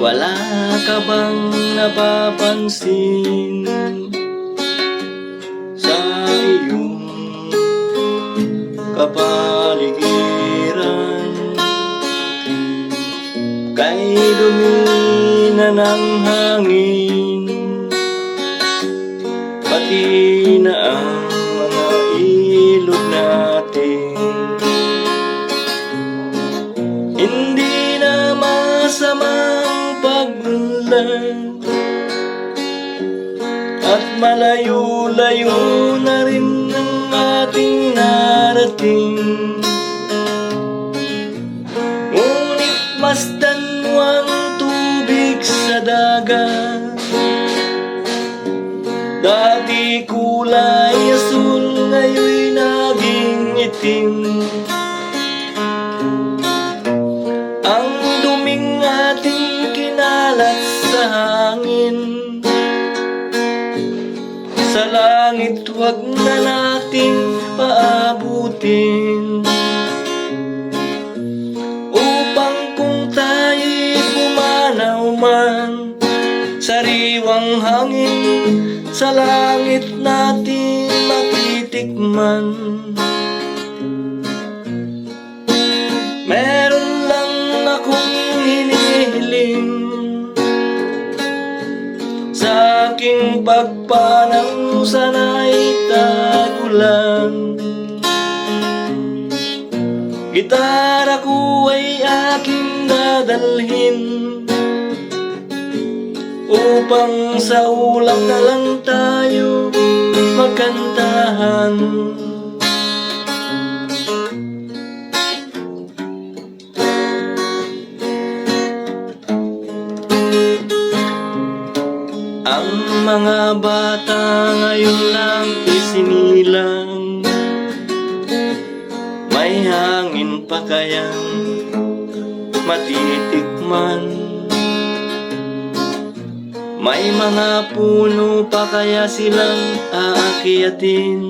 Wala ka bang napapansin sa iyong kapaligiran? Kay dumi na ng hangin, pati na ang mga ilog natin. Hindi na masamang pag-ulan, at malayo-layo na rin ang ating narating. Ngunit masdan mo ang tubig sa dagat, dati kulay asul, ngayon'y naging itim. Ang duming ating kinalat sa hangin, sa langit huwag na nating paabutin, upang kung tayo'y pumanaw man, sariwang hangin sa langit natin matitikman. Meron lang akong hinihiling sa aking pagpanaw, sana'y tagulan. Gitara ko ay aking dadalhin, upang sa ulap na lang tayo magkantahan. Ang mga bata ngayon lang isinilang, may hangin pa kayang matitikman? May mga puno pa kaya silang aakyatin?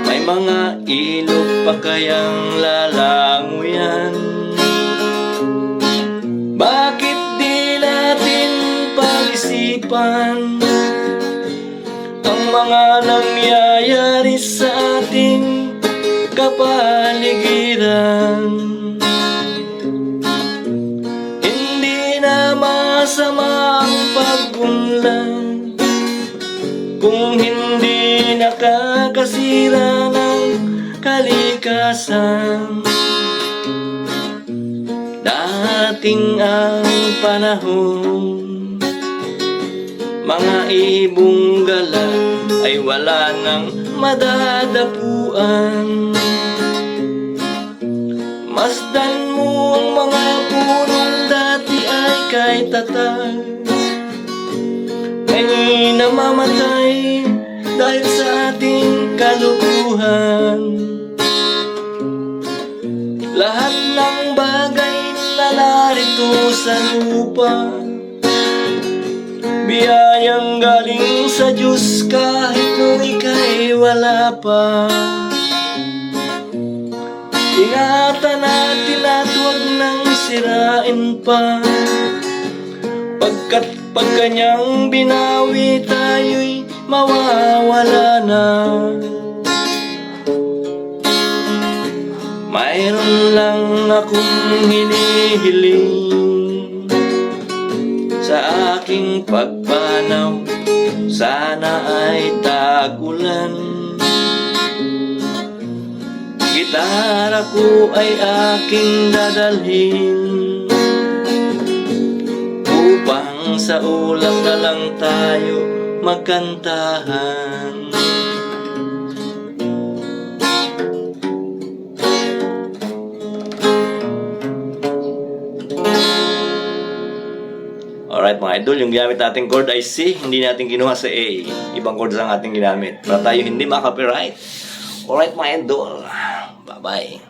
May mga ilog pa kayang lalanguyan? Bakit di natin pag-isipan ang mga nangyayari sa ating kapaligiran? Hindi na masama ang pag-unlad kung hindi nakakasira ng kalikasan. Dating ang panahon, mga ibong gala ay wala nang madadapuan. Masdan mo ang mga punong dati ay kay tatas, ngayon namamatay dahil sa ating kalukuhan. Lahat ng bagay na narito sa lupa, biyayang galing sa Diyos kahit nung ika'y wala pa. Ingatan natin at huwag nang sirain pa, pagkat pag kanyang binawi tayo'y mawawala na. Mayroon lang akong hinihiling sa aking pagpanaw, sana ay tagulan. Gitara ko ay aking dadalhin, upang sa ulap na lang tayo magkantahan. Alright mga idol, yung ginamit nating chord ay C, hindi natin kinuha sa A. Ibang chords ang ating ginamit para tayo hindi makapiright. Alright mga idol, bye bye.